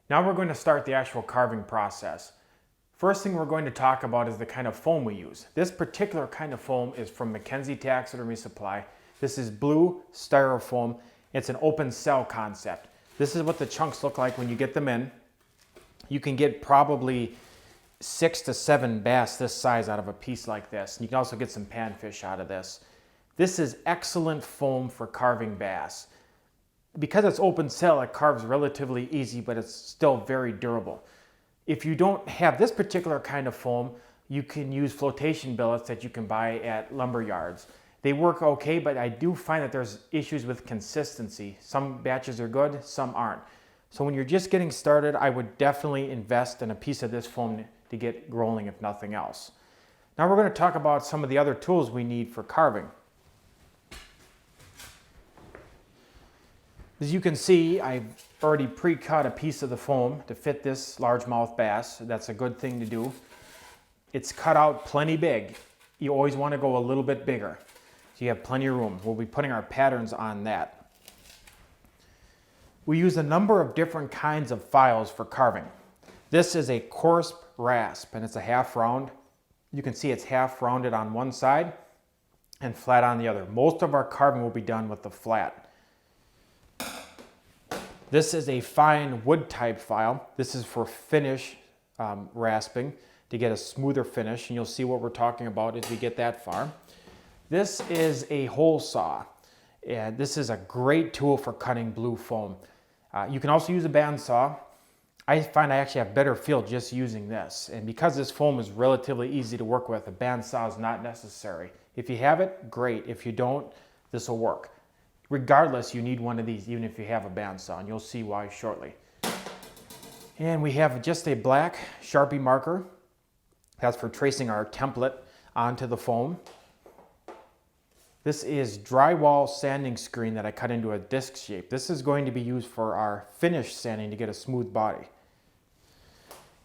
Now we're going to start the actual carving process. First thing we're going to talk about is the kind of foam we use. This particular kind of foam is from Mackenzie Taxidermy Supply. This is blue styrofoam. It's an open cell concept. This is what the chunks look like when you get them in. You can get probably 6 to 7 bass this size out of a piece like this. And you can also get some panfish out of this. This is excellent foam for carving bass. Because it's open cell, it carves relatively easy, but it's still very durable. If you don't have this particular kind of foam, you can use flotation billets that you can buy at lumber yards. They work okay, but I do find that there's issues with consistency. Some batches are good, some aren't. So when you're just getting started, I would definitely invest in a piece of this foam to get rolling, if nothing else. Now we're going to talk about some of the other tools we need for carving. As you can see, I've already pre-cut a piece of the foam to fit this largemouth bass. That's a good thing to do. It's cut out plenty big. You always want to go a little bit bigger, so you have plenty of room. We'll be putting our patterns on that. We use a number of different kinds of files for carving. This is a coarse rasp, and it's a half round. You can see it's half rounded on one side and flat on the other. Most of our carving will be done with the flat. This is a fine wood type file. This is for finish rasping to get a smoother finish, and you'll see what we're talking about as we get that far. This is a hole saw, and this is a great tool for cutting blue foam. You can also use a bandsaw. I find I actually have better feel just using this, and because this foam is relatively easy to work with, a bandsaw is not necessary. If you have it, great. If you don't, this will work. Regardless, you need one of these, even if you have a bandsaw, and you'll see why shortly. And we have just a black Sharpie marker. That's for tracing our template onto the foam. This is drywall sanding screen that I cut into a disc shape. This is going to be used for our finish sanding to get a smooth body.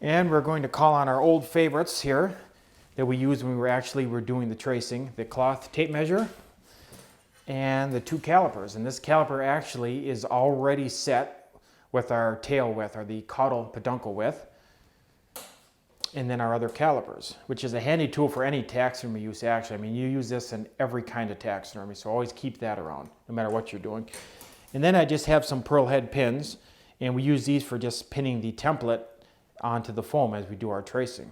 And we're going to call on our old favorites here that we used when we were doing the tracing, the cloth tape measure and the 2 calipers. And this caliper actually is already set with our tail width, or the caudal peduncle width, and then our other calipers, which is a handy tool for any taxidermy use actually. I mean, you use this in every kind of taxidermy, so always keep that around, no matter what you're doing. And then I just have some pearl head pins, and we use these for just pinning the template onto the foam as we do our tracing.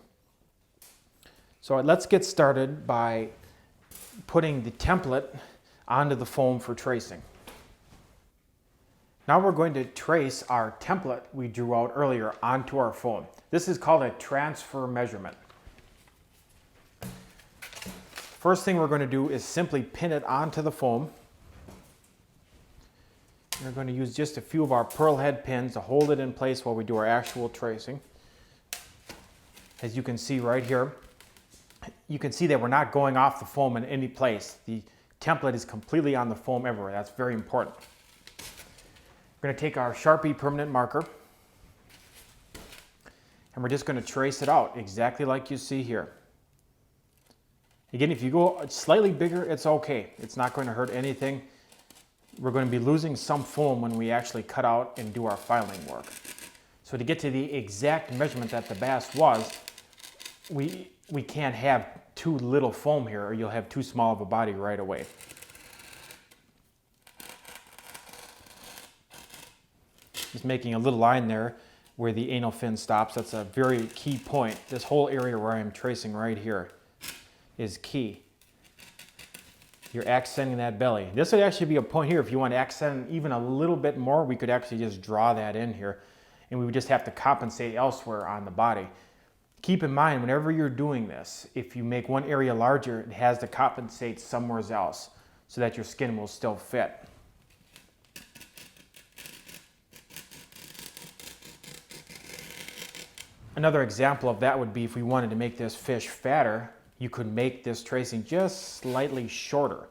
So let's get started by putting the template onto the foam for tracing. Now we're going to trace our template we drew out earlier onto our foam. This is called a transfer measurement. First thing we're going to do is simply pin it onto the foam. We're going to use just a few of our pearl head pins to hold it in place while we do our actual tracing. As you can see right here, you can see that we're not going off the foam in any place. The template is completely on the foam everywhere. That's very important. We're going to take our Sharpie permanent marker, and we're just going to trace it out exactly like you see here. Again, if you go slightly bigger, it's okay. It's not going to hurt anything. We're going to be losing some foam when we actually cut out and do our filing work. So to get to the exact measurement that the bass was, we can't have too little foam here, or you'll have too small of a body right away. Just making a little line there where the anal fin stops. That's a very key point. This whole area where I'm tracing right here is key. You're accenting that belly. This would actually be a point here. If you want to accent even a little bit more, we could actually just draw that in here, and we would just have to compensate elsewhere on the body. Keep in mind, whenever you're doing this, if you make one area larger, it has to compensate somewhere else so that your skin will still fit. Another example of that would be if we wanted to make this fish fatter, you could make this tracing just slightly shorter.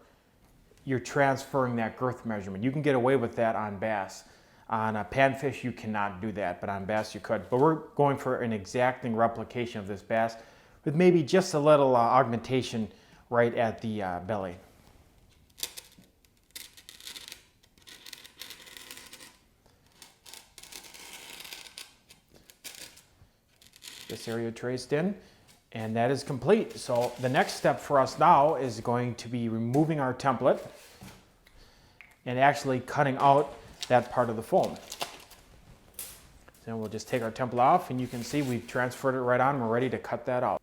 You're transferring that girth measurement. You can get away with that on bass. On a panfish, you cannot do that, but on bass you could. But we're going for an exacting replication of this bass with maybe just a little augmentation right at the belly. this area traced in, and that is complete. So the next step for us now is going to be removing our template and actually cutting out that part of the foam. Then we'll just take our template off, and you can see we've transferred it right on. We're ready to cut that out.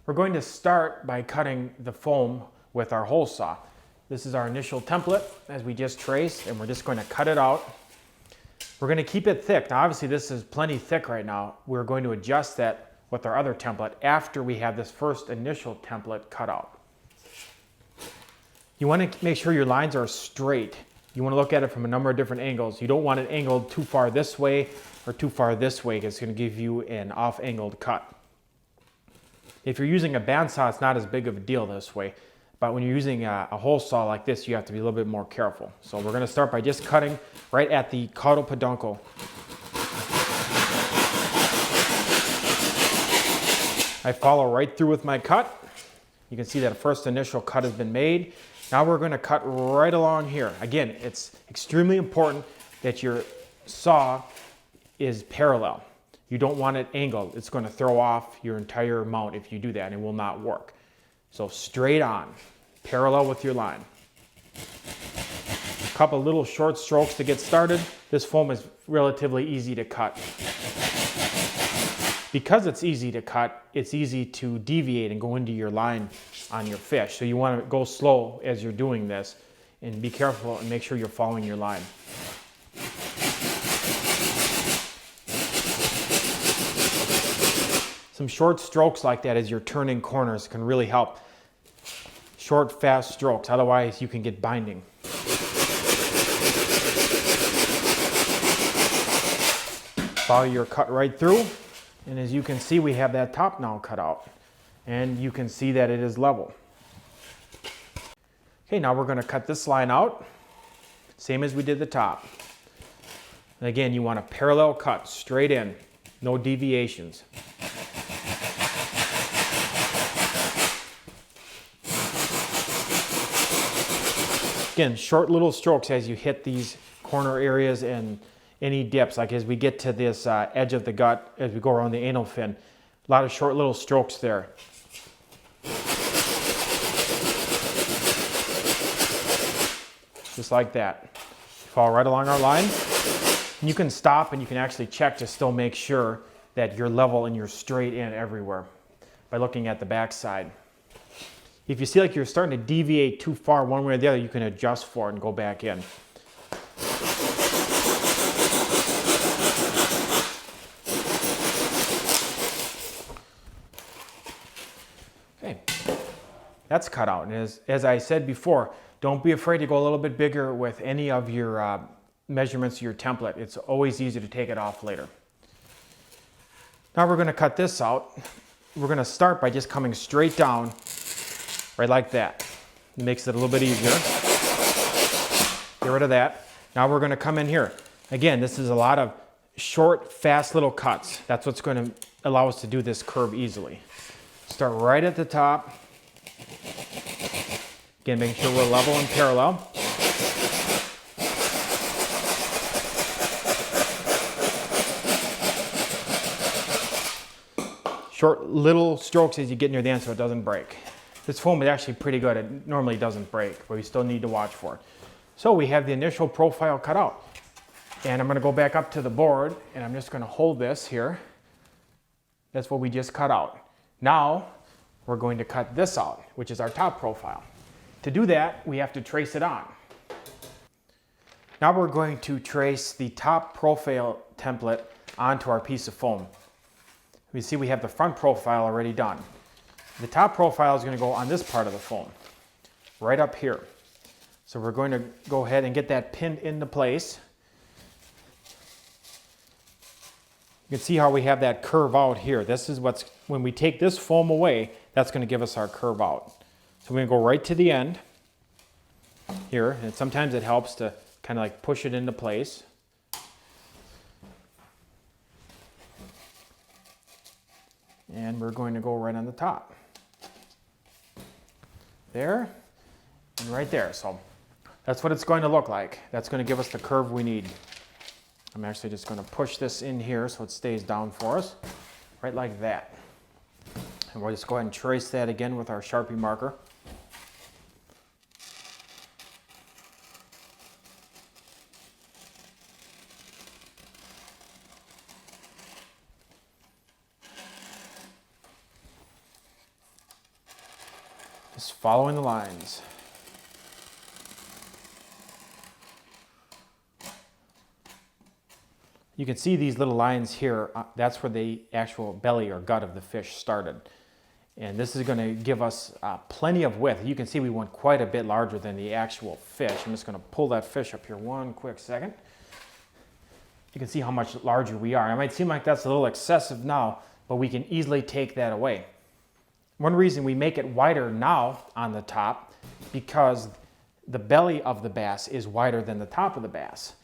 We're going to start by cutting the foam with our hole saw. This is our initial template as we just traced, and we're just going to cut it out. We're going to keep it thick. Now obviously this is plenty thick right now. We're going to adjust that with our other template after we have this first initial template cut out. You want to make sure your lines are straight. You want to look at it from a number of different angles. You don't want it angled too far this way or too far this way, because it's going to give you an off-angled cut. If you're using a bandsaw, it's not as big of a deal this way, but when you're using a hole saw like this, you have to be a little bit more careful. So we're going to start by just cutting right at the caudal peduncle. I follow right through with my cut. You can see that a first initial cut has been made. Now we're going to cut right along here. Again, it's extremely important that your saw is parallel. You don't want it angled. It's going to throw off your entire mount if you do that, and it will not work. So straight on, parallel with your line. A couple little short strokes to get started. This foam is relatively easy to cut. Because it's easy to cut, it's easy to deviate and go into your line on your fish. So you want to go slow as you're doing this, and be careful and make sure you're following your line. Some short strokes like that as you're turning corners can really help. Short, fast strokes, otherwise you can get binding. Follow your cut right through, and as you can see, we have that top now cut out, and you can see that it is level. Okay, now we're going to cut this line out, same as we did the top. And again, you want a parallel cut, straight in, no deviations. Again, short little strokes as you hit these corner areas and any dips, like as we get to this edge of the gut, as we go around the anal fin. A lot of short little strokes there. Just like that. Follow right along our line. And you can stop and you can actually check to still make sure that you're level and you're straight in everywhere by looking at the back side. If you see like you're starting to deviate too far one way or the other, you can adjust for it and go back in. Okay, that's cut out. And as I said before, don't be afraid to go a little bit bigger with any of your measurements of your template. It's always easy to take it off later. Now we're going to cut this out. We're going to start by just coming straight down, right like that. It makes it a little bit easier. Get rid of that. Now we're going to come in here. Again, this is a lot of short, fast little cuts. That's what's going to allow us to do this curve easily. Start right at the top. Again, making sure we're level and parallel. Short little strokes as you get near the end so it doesn't break. This foam is actually pretty good. It normally doesn't break, but we still need to watch for it. So we have the initial profile cut out. And I'm going to go back up to the board, and I'm just going to hold this here. That's what we just cut out. Now we're going to cut this out, which is our top profile. To do that, we have to trace it on. Now we're going to trace the top profile template onto our piece of foam. We see we have the front profile already done. The top profile is going to go on this part of the foam, right up here. So we're going to go ahead and get that pinned into place. You can see how we have that curve out here. This is what's, when we take this foam away, that's going to give us our curve out. So we're going to go right to the end here, and sometimes it helps to kind of like push it into place. And we're going to go right on the top. There, and right there. So that's what it's going to look like. That's going to give us the curve we need. I'm actually just going to push this in here so it stays down for us. right like that. And we'll just go ahead and trace that again with our Sharpie marker. Just following the lines. You can see these little lines here. That's where the actual belly or gut of the fish started. And this is going to give us plenty of width. You can see we went quite a bit larger than the actual fish. I'm just going to pull that fish up here one quick second. You can see how much larger we are. It might seem like that's a little excessive now, but we can easily take that away. One reason we make it wider now on the top, because the belly of the bass is wider than the top of the bass.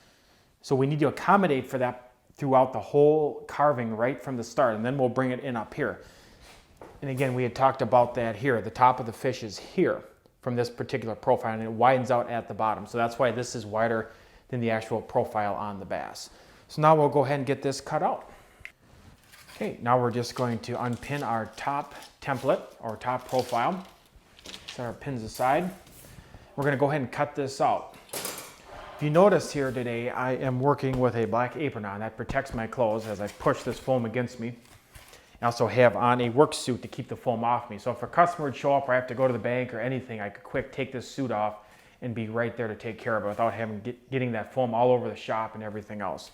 So we need to accommodate for that throughout the whole carving right from the start, and then we'll bring it in up here. And again, we had talked about that here. The top of the fish is here from this particular profile, and it widens out at the bottom. So that's why this is wider than the actual profile on the bass. So now we'll go ahead and get this cut out. Okay, now we're just going to unpin our top template or top profile. Set our pins aside. We're going to go ahead and cut this out. If you notice here today, I am working with a black apron on. That protects my clothes as I push this foam against me. I also have on a work suit to keep the foam off me. So if a customer would show up or I have to go to the bank or anything, I could quick take this suit off and be right there to take care of it without having getting that foam all over the shop and everything else.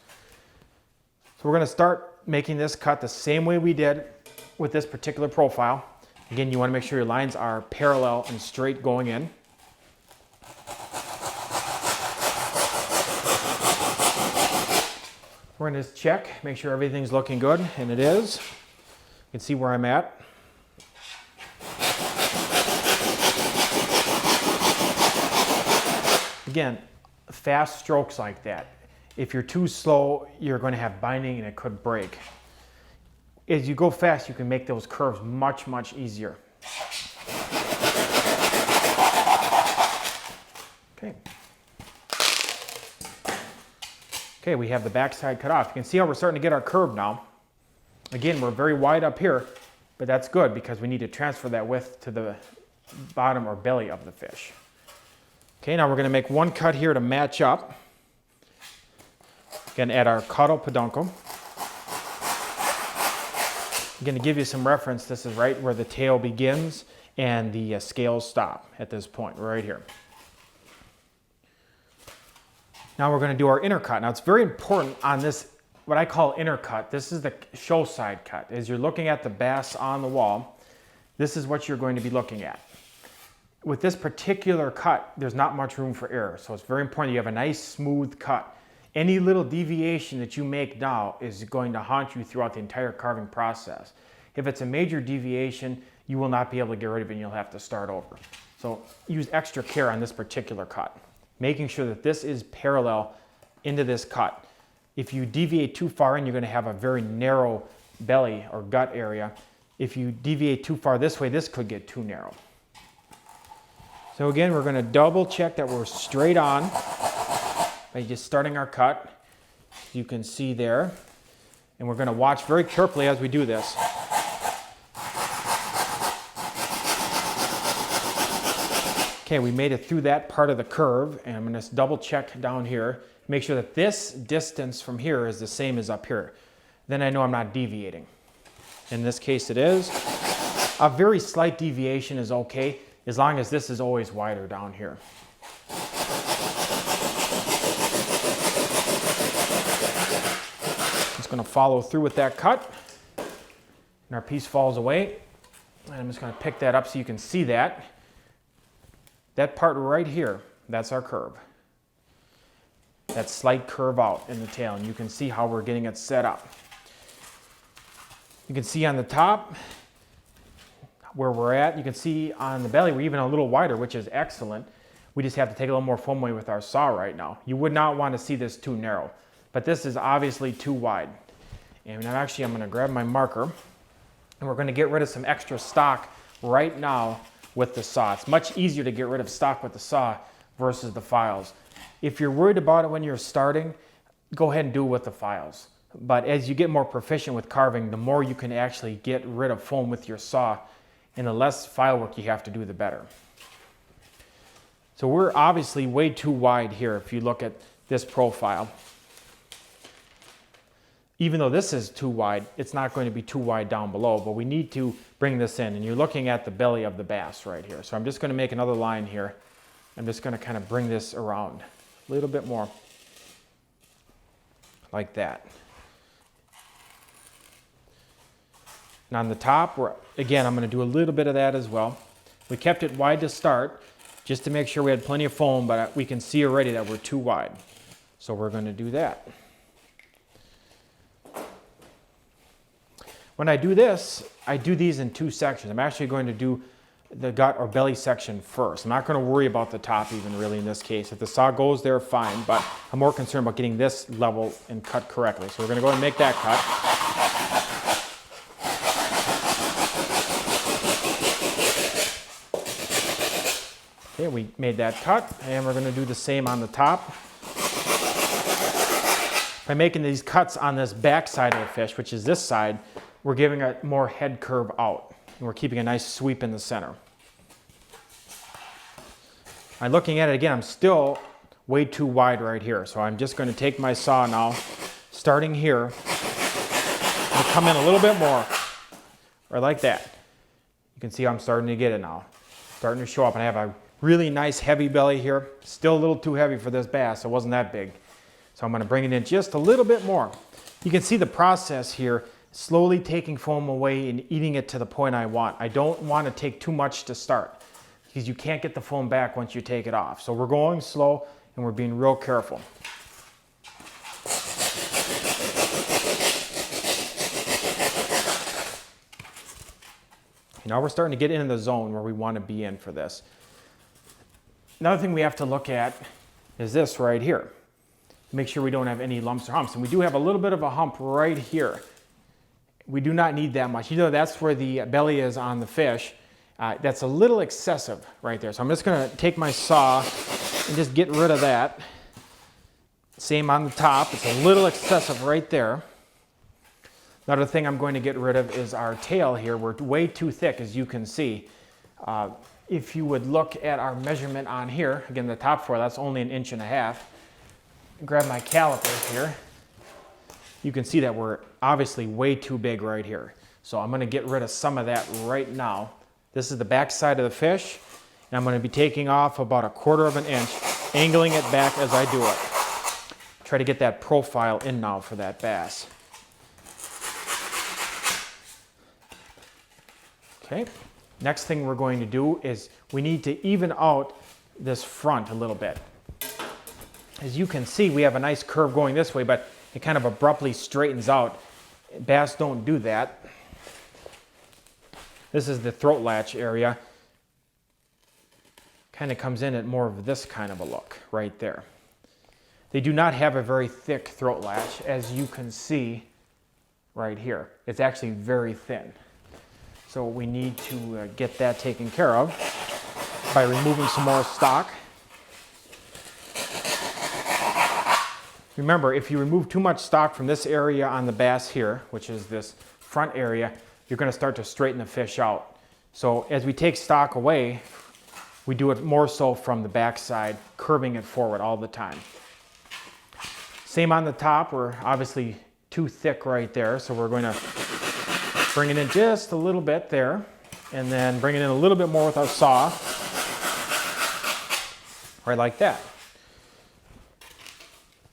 So we're going to start making this cut the same way we did with this particular profile. Again, you want to make sure your lines are parallel and straight going in. We're going to just check, make sure everything's looking good, and it is. You can see where I'm at. Again, fast strokes like that. If you're too slow, you're going to have binding and it could break. As you go fast, you can make those curves much, much easier. Okay. Okay, we have the backside cut off. You can see how we're starting to get our curve now. Again, we're very wide up here, but that's good because we need to transfer that width to the bottom or belly of the fish. Okay, now we're going to make one cut here to match up. Again, at our caudal peduncle. I'm going to give you some reference. This is right where the tail begins and the scales stop at this point, right here. Now we're going to do our inner cut. Now it's very important on this, what I call inner cut. This is the show side cut. As you're looking at the bass on the wall, this is what you're going to be looking at. With this particular cut, there's not much room for error. So it's very important you have a nice smooth cut. Any little deviation that you make now is going to haunt you throughout the entire carving process. If it's a major deviation, you will not be able to get rid of it and you'll have to start over. So use extra care on this particular cut, making sure that this is parallel into this cut. If you deviate too far in, you're going to have a very narrow belly or gut area. If you deviate too far this way, this could get too narrow. So again, we're going to double check that we're straight on by just starting our cut. You can see there. And we're going to watch very carefully as we do this. Okay, we made it through that part of the curve, and I'm going to double check down here, make sure that this distance from here is the same as up here. Then I know I'm not deviating. In this case it is. A very slight deviation is okay, as long as this is always wider down here. Just going to follow through with that cut, and our piece falls away. And I'm just going to pick that up so you can see that. That part right here, that's our curve. That slight curve out in the tail, and you can see how we're getting it set up. You can see on the top where we're at. You can see on the belly we're even a little wider, which is excellent. We just have to take a little more foam away with our saw right now. You would not want to see this too narrow, but this is obviously too wide. And I'm going to grab my marker, and we're going to get rid of some extra stock right now with the saw. It's much easier to get rid of stock with the saw versus the files. If you're worried about it when you're starting, go ahead and do it with the files. But as you get more proficient with carving, the more you can actually get rid of foam with your saw, and the less file work you have to do, the better. So we're obviously way too wide here if you look at this profile. Even though this is too wide, it's not going to be too wide down below, but we need to bring this in, and you're looking at the belly of the bass right here. So I'm just going to make another line here. I'm just going to kind of bring this around a little bit more, like that. And on the top, again, I'm going to do a little bit of that as well. We kept it wide to start, just to make sure we had plenty of foam, but we can see already that we're too wide. So we're going to do that. When I do this, I do these in two sections. I'm actually going to do the gut or belly section first. I'm not going to worry about the top even really in this case. If the saw goes there, fine, but I'm more concerned about getting this level and cut correctly. So we're going to go ahead and make that cut. Okay, we made that cut, and we're going to do the same on the top. By making these cuts on this back side of the fish, which is this side, we're giving a more head curve out, and we're keeping a nice sweep in the center. I'm looking at it again, I'm still way too wide right here, so I'm just going to take my saw now, starting here, and come in a little bit more, or like that. You can see I'm starting to get it now, starting to show up, and I have a really nice heavy belly here. Still a little too heavy for this bass, it wasn't that big. So I'm going to bring it in just a little bit more. You can see the process here, slowly taking foam away and eating it to the point I want. I don't want to take too much to start because you can't get the foam back once you take it off. So we're going slow and we're being real careful. Now we're starting to get into the zone where we want to be in for this. Another thing we have to look at is this right here. Make sure we don't have any lumps or humps. And we do have a little bit of a hump right here. We do not need that much. You know, that's where the belly is on the fish. That's a little excessive right there. So I'm just going to take my saw and just get rid of that. Same on the top. It's a little excessive right there. Another thing I'm going to get rid of is our tail here. We're way too thick, as you can see. If you would look at our measurement on here, again, the top four, that's only 1.5 inches. Grab my calipers here. You can see that we're obviously way too big right here. So I'm going to get rid of some of that right now. This is the back side of the fish, and I'm going to be taking off about 1/4 inch, angling it back as I do it. Try to get that profile in now for that bass. Okay, next thing we're going to do is we need to even out this front a little bit. As you can see, we have a nice curve going this way, but it kind of abruptly straightens out. Bass don't do that. This is the throat latch area. Kind of comes in at more of this kind of a look right there. They do not have a very thick throat latch, as you can see right here. It's actually very thin. So we need to get that taken care of by removing some more stock. Remember, if you remove too much stock from this area on the bass here, which is this front area, you're going to start to straighten the fish out. So as we take stock away, we do it more so from the back side, curving it forward all the time. Same on the top, we're obviously too thick right there, so we're going to bring it in just a little bit there, and then bring it in a little bit more with our saw, right like that.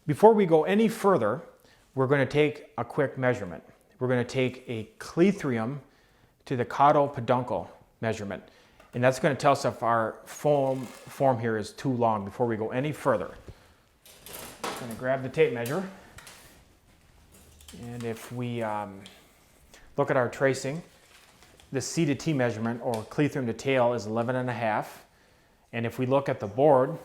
Before we go any further, we're going to take a quick measurement. We're going to take a clethium to the caudal peduncle measurement, and that's going to tell us if our form here is too long before we go any further. I'm going to grab the tape measure, and if we look at our tracing, the C to T measurement, or clethium to tail, is 11.5, and if we look at the board,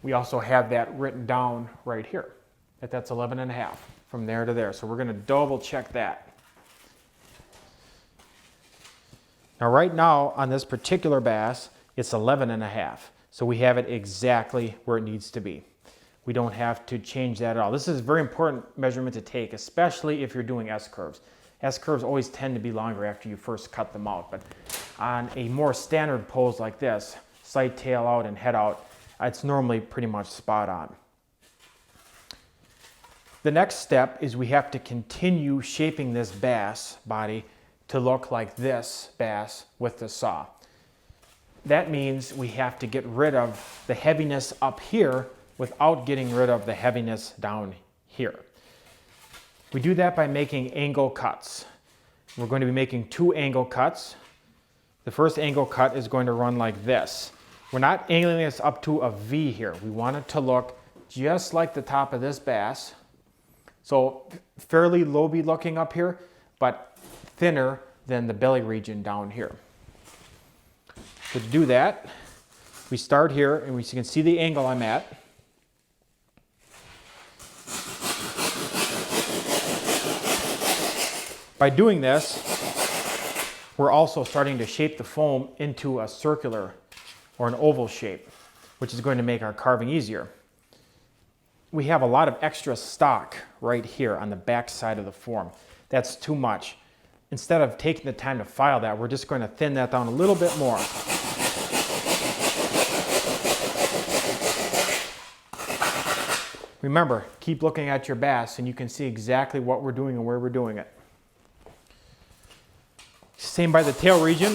we also have that written down right here, that's 11.5 from there to there. So we're going to double check that. Now right now on this particular bass, it's 11.5. So we have it exactly where it needs to be. we don't have to change that at all. This is a very important measurement to take, especially if you're doing S-curves. S-curves always tend to be longer after you first cut them out, but on a more standard pose like this, sight, tail out, and head out, it's normally pretty much spot on. The next step is we have to continue shaping this bass body to look like this bass with the saw. That means we have to get rid of the heaviness up here without getting rid of the heaviness down here. We do that by making angle cuts. We're going to be making 2 angle cuts. The first angle cut is going to run like this. We're not angling this up to a V here. We want it to look just like the top of this bass. So fairly loby looking up here, but thinner than the belly region down here. So to do that, we start here and you can see the angle I'm at. By doing this, we're also starting to shape the foam into a circular or an oval shape, which is going to make our carving easier. We have a lot of extra stock right here on the back side of the form. That's too much. Instead of taking the time to file that, we're just going to thin that down a little bit more. Remember, keep looking at your bass and you can see exactly what we're doing and where we're doing it. Same by the tail region,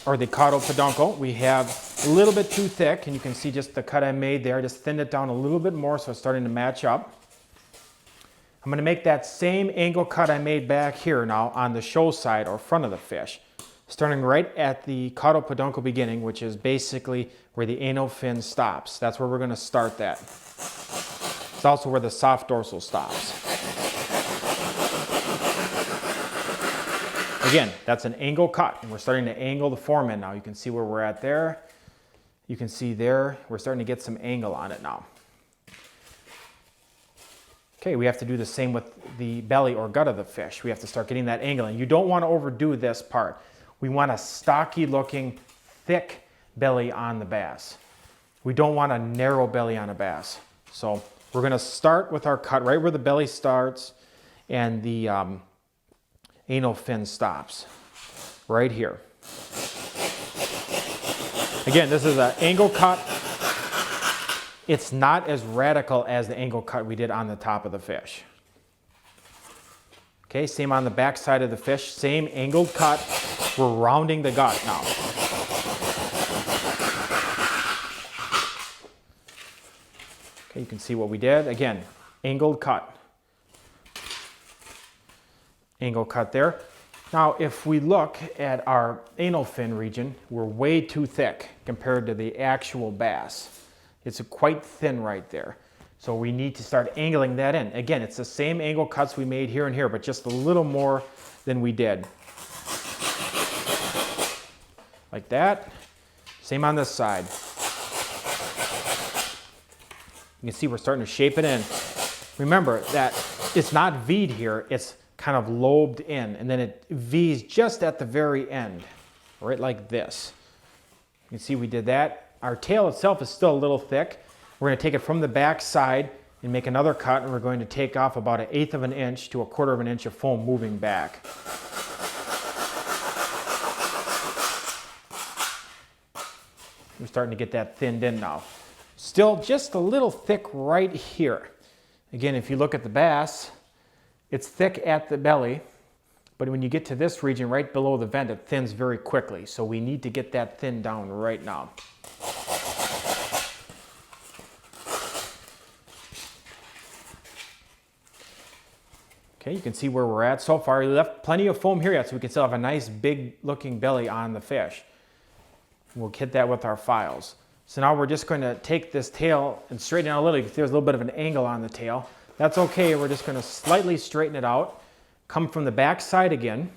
or the caudal peduncle. We have a little bit too thick, and you can see just the cut I made there. Just thinned it down a little bit more so it's starting to match up. I'm going to make that same angle cut I made back here now on the show side or front of the fish, starting right at the caudal peduncle beginning, which is basically where the anal fin stops. That's where we're going to start that. It's also where the soft dorsal stops. Again, that's an angle cut, and we're starting to angle the form in now. You can see where we're at there. You can see there, we're starting to get some angle on it now. Okay, we have to do the same with the belly or gut of the fish. We have to start getting that angle, and you don't want to overdo this part. We want a stocky looking, thick belly on the bass. We don't want a narrow belly on a bass. So we're going to start with our cut right where the belly starts and the anal fin stops, right here. Again, this is an angle cut. It's not as radical as the angle cut we did on the top of the fish. Okay, same on the back side of the fish, same angled cut. We're rounding the gut now. Okay, you can see what we did. Again, angled cut. Angle cut there. Now, if we look at our anal fin region, we're way too thick compared to the actual bass. It's quite thin right there. So we need to start angling that in. Again, it's the same angle cuts we made here and here, but just a little more than we did. Like that. Same on this side. You can see we're starting to shape it in. Remember that it's not V'd here, it's kind of lobed in, and then it V's just at the very end, right like this. You can see we did that. Our tail itself is still a little thick. We're going to take it from the back side and make another cut, and we're going to take off about 1/8 of an inch to 1/4 of an inch of foam moving back. We're starting to get that thinned in now. Still just a little thick right here. Again, if you look at the bass, it's thick at the belly, but when you get to this region right below the vent, it thins very quickly. So we need to get that thinned down right now. Okay, you can see where we're at so far. We left plenty of foam here yet, so we can still have a nice big looking belly on the fish. We'll hit that with our files. So now we're just going to take this tail and straighten it out a little. You can see there's a little bit of an angle on the tail. That's okay, we're just going to slightly straighten it out. Come from the back side again,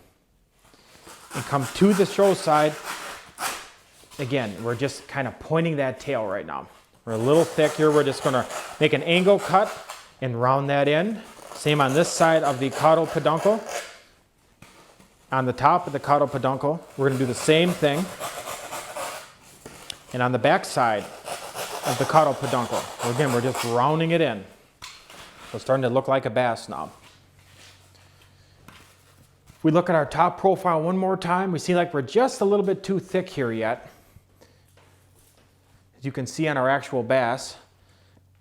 and come to the show side. Again, we're just kind of pointing that tail right now. We're a little thick here. We're just going to make an angle cut and round that in. Same on this side of the caudal peduncle. On the top of the caudal peduncle, we're going to do the same thing. And on the back side, of the caudal peduncle. So again, we're just rounding it in. So it's starting to look like a bass now. If we look at our top profile one more time, we see like we're just a little bit too thick here yet. As you can see on our actual bass,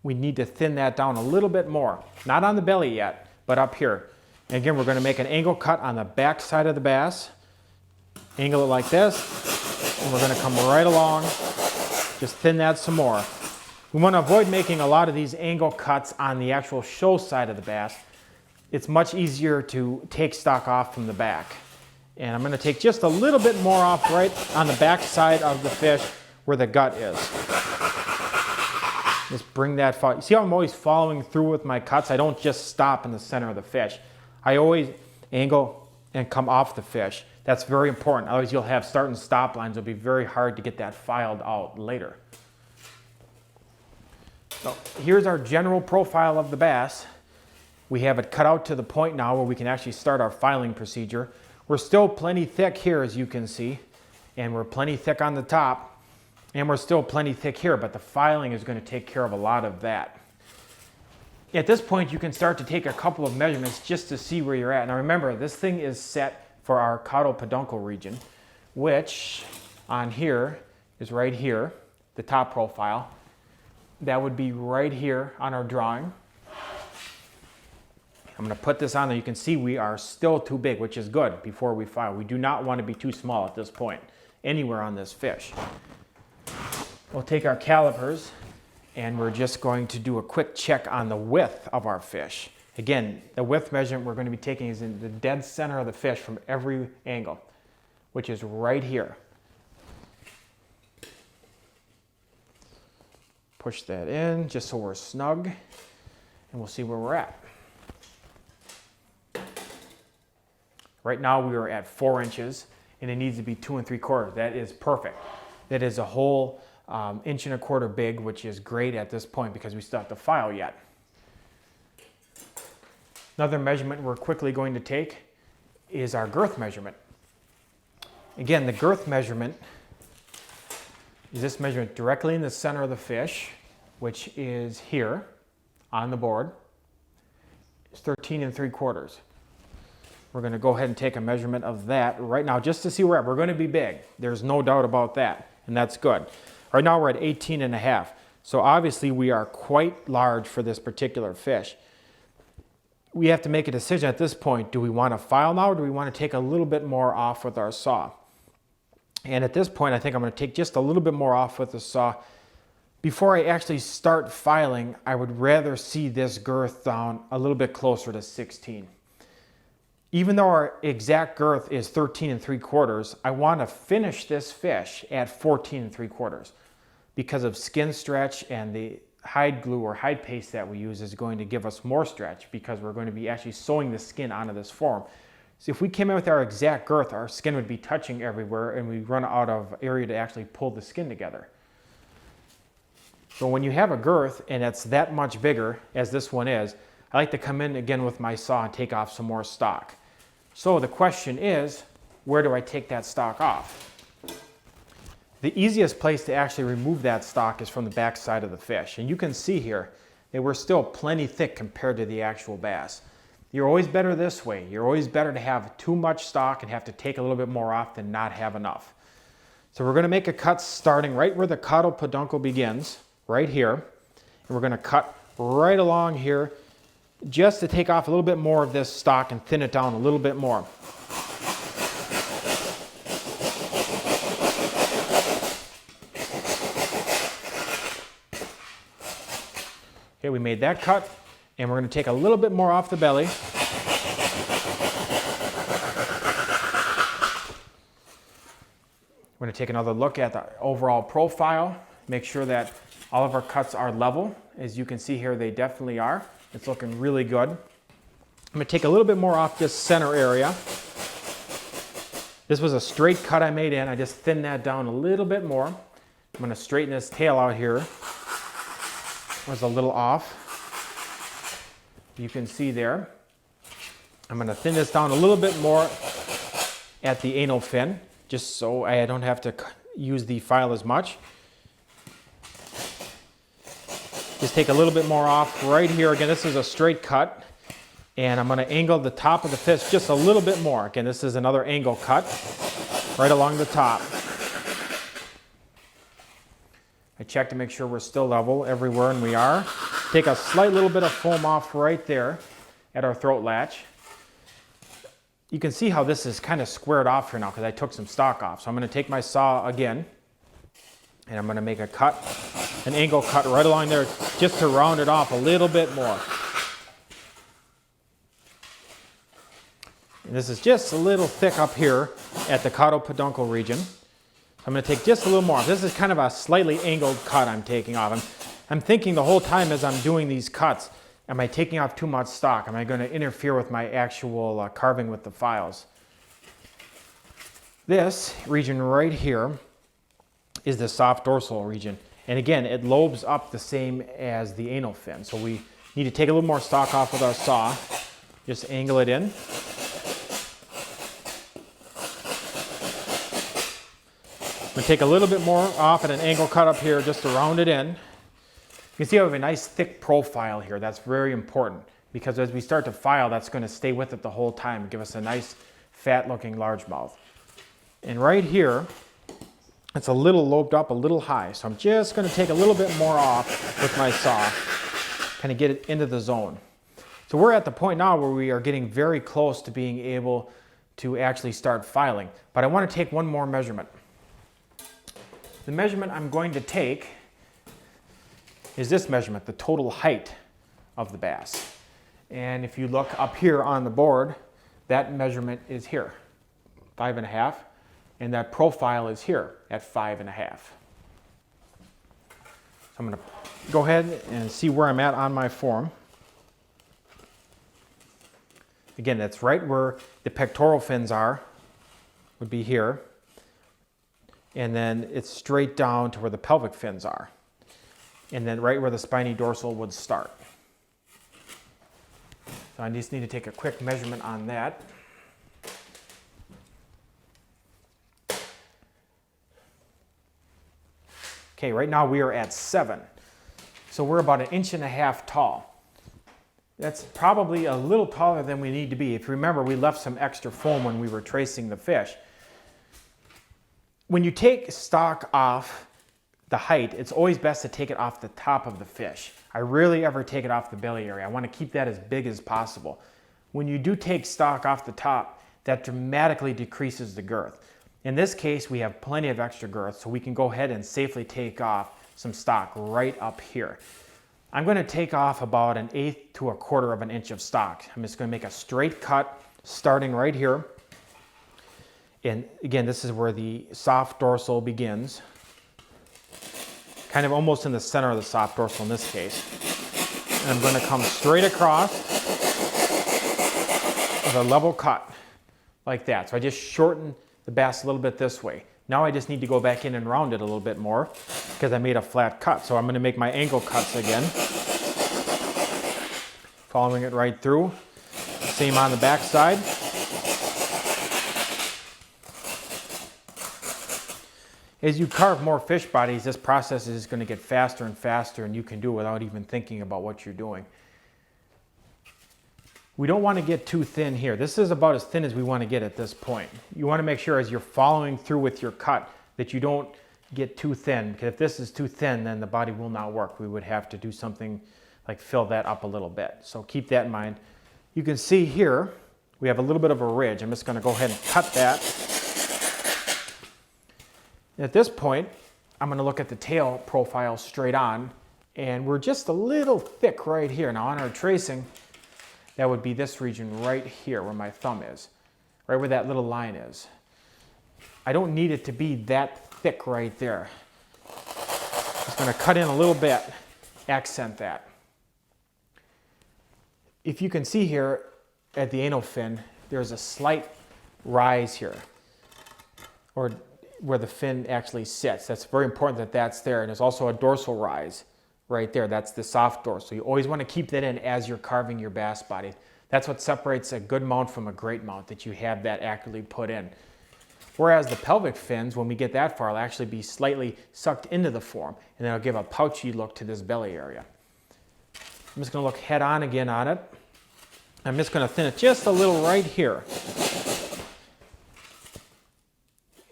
we need to thin that down a little bit more. Not on the belly yet, but up here. And again, we're going to make an angle cut on the back side of the bass. Angle it like this, and we're going to come right along, just thin that some more. We want to avoid making a lot of these angle cuts on the actual show side of the bass. It's much easier to take stock off from the back. And I'm going to take just a little bit more off right on the back side of the fish where the gut is. Just bring that, you see how I'm always following through with my cuts? I don't just stop in the center of the fish. I always angle and come off the fish. That's very important. Otherwise you'll have start and stop lines. It'll be very hard to get that filed out later. So here's our general profile of the bass. We have it cut out to the point now where we can actually start our filing procedure. We're still plenty thick here, as you can see, and we're plenty thick on the top, and we're still plenty thick here, but the filing is going to take care of a lot of that. At this point, you can start to take a couple of measurements just to see where you're at. Now remember, this thing is set for our caudal peduncle region, which on here is right here, the top profile. That would be right here on our drawing. I'm going to put this on there. You can see we are still too big, which is good before we file. We do not want to be too small at this point, anywhere on this fish. We'll take our calipers and we're just going to do a quick check on the width of our fish. Again, the width measurement we're going to be taking is in the dead center of the fish from every angle, which is right here. Push that in just so we're snug, and we'll see where we're at. Right now we are at 4 inches, and it needs to be 2 3/4. That is perfect. That is a whole 1 1/4 inch big, which is great at this point because we still have to file yet. Another measurement we're quickly going to take is our girth measurement. Again, the girth measurement is this measurement directly in the center of the fish, which is here on the board. It's 13 3/4. We're going to go ahead and take a measurement of that right now just to see where we're at. We're going to be big. There's no doubt about that, and that's good. Right now we're at 18 1/2. So obviously we are quite large for this particular fish. We have to make a decision at this point. Do we want to file now, or do we want to take a little bit more off with our saw? And at this point, I think I'm going to take just a little bit more off with the saw. Before I actually start filing, I would rather see this girth down a little bit closer to 16. Even though our exact girth is 13 3/4, I want to finish this fish at 14 3/4 because of skin stretch, and the hide glue or hide paste that we use is going to give us more stretch because we're going to be actually sewing the skin onto this form. So if we came in with our exact girth, our skin would be touching everywhere and we'd run out of area to actually pull the skin together. So when you have a girth and it's that much bigger as this one is, I like to come in again with my saw and take off some more stock. So the question is, where do I take that stock off? The easiest place to actually remove that stock is from the back side of the fish. And you can see here that we're still plenty thick compared to the actual bass. You're always better this way. You're always better to have too much stock and have to take a little bit more off than not have enough. So we're going to make a cut starting right where the caudal peduncle begins, right here. And we're going to cut right along here just to take off a little bit more of this stock and thin it down a little bit more. Okay, we made that cut, and we're going to take a little bit more off the belly. We're going to take another look at the overall profile, make sure that all of our cuts are level. As you can see here, they definitely are. It's looking really good. I'm going to take a little bit more off this center area. This was a straight cut I made in. I just thinned that down a little bit more. I'm going to straighten this tail out here. It was a little off. You can see there. I'm going to thin this down a little bit more at the anal fin, just so I don't have to use the file as much. Just take a little bit more off right here. Again, this is a straight cut. And I'm going to angle the top of the fish just a little bit more. Again, this is another angle cut right along the top. I check to make sure we're still level everywhere, and we are. Take a slight little bit of foam off right there at our throat latch. You can see how this is kind of squared off here now because I took some stock off. So I'm going to take my saw again, and I'm going to make a cut, an angle cut right along there just to round it off a little bit more. And this is just a little thick up here at the caudal peduncle region. I'm going to take just a little more. This is kind of a slightly angled cut I'm taking off. I'm thinking the whole time as I'm doing these cuts, am I taking off too much stock? Am I going to interfere with my actual carving with the files? This region right here is the soft dorsal region. And again, it lobes up the same as the anal fin. So we need to take a little more stock off with our saw. Just angle it in. I'm going to take a little bit more off at an angle cut up here just to round it in. You can see I have a nice thick profile here. That's very important because as we start to file, that's going to stay with it the whole time and give us a nice fat looking largemouth. And right here, it's a little lobed up, a little high. So I'm just going to take a little bit more off with my saw, kind of get it into the zone. So we're at the point now where we are getting very close to being able to actually start filing. But I want to take one more measurement. The measurement I'm going to take is this measurement, the total height of the bass. And if you look up here on the board, that measurement is here, 5.5, and that profile is here at 5.5. So I'm going to go ahead and see where I'm at on my form. Again, that's right where the pectoral fins are, would be here. And then it's straight down to where the pelvic fins are. And then right where the spiny dorsal would start. So I just need to take a quick measurement on that. Okay, right now we are at 7. So we're about 1.5 inches tall. That's probably a little taller than we need to be. If you remember, we left some extra foam when we were tracing the fish. When you take stock off the height, it's always best to take it off the top of the fish. I rarely ever take it off the belly area. I want to keep that as big as possible. When you do take stock off the top, that dramatically decreases the girth. In this case, we have plenty of extra girth, so we can go ahead and safely take off some stock right up here. I'm going to take off about 1/8 to 1/4 of an inch of stock. I'm just going to make a straight cut starting right here. And again, this is where the soft dorsal begins. Kind of almost in the center of the soft dorsal in this case. And I'm going to come straight across with a level cut like that. So I just shorten the bass a little bit this way. Now I just need to go back in and round it a little bit more because I made a flat cut. So I'm going to make my angle cuts again. Following it right through. Same on the back side. As you carve more fish bodies, this process is going to get faster and faster, and you can do it without even thinking about what you're doing. We don't want to get too thin here. This is about as thin as we want to get at this point. You want to make sure as you're following through with your cut that you don't get too thin, because if this is too thin, then the body will not work. We would have to do something like fill that up a little bit. So keep that in mind. You can see here, we have a little bit of a ridge. I'm just going to go ahead and cut that. At this point, I'm going to look at the tail profile straight on, and we're just a little thick right here. Now on our tracing, that would be this region right here where my thumb is, right where that little line is. I don't need it to be that thick right there. Just going to cut in a little bit, accent that. If you can see here at the anal fin, there's a slight rise here, or where the fin actually sits. That's very important that that's there. And there's also a dorsal rise right there. That's the soft dorsal. You always want to keep that in as you're carving your bass body. That's what separates a good mount from a great mount, that you have that accurately put in. Whereas the pelvic fins, when we get that far, will actually be slightly sucked into the form, and that'll give a pouchy look to this belly area. I'm just going to look head on again on it. I'm just going to thin it just a little right here.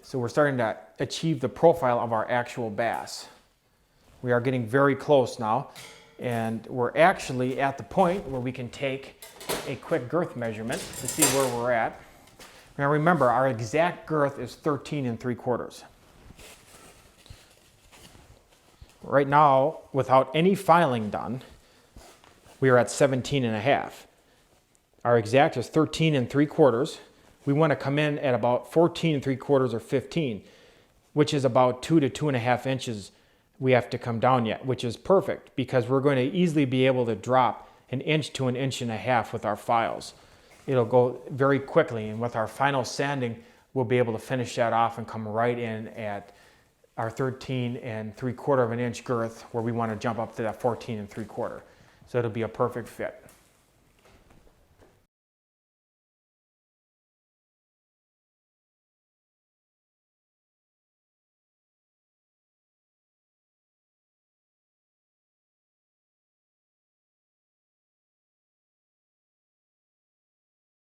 So we're starting to achieve the profile of our actual bass. We are getting very close now, and we're actually at the point where we can take a quick girth measurement to see where we're at. Now remember, our exact girth is 13 3/4. Right now, without any filing done, we are at 17 1/2. Our exact is 13 3/4. We want to come in at about 14 3/4 or 15, which is about 2 to 2.5 inches we have to come down yet, which is perfect because we're going to easily be able to drop 1 inch to 1.5 inches with our files. It'll go very quickly, and with our final sanding, we'll be able to finish that off and come right in at our 13 3/4 of an inch girth where we want to jump up to that 14 3/4. So it'll be a perfect fit.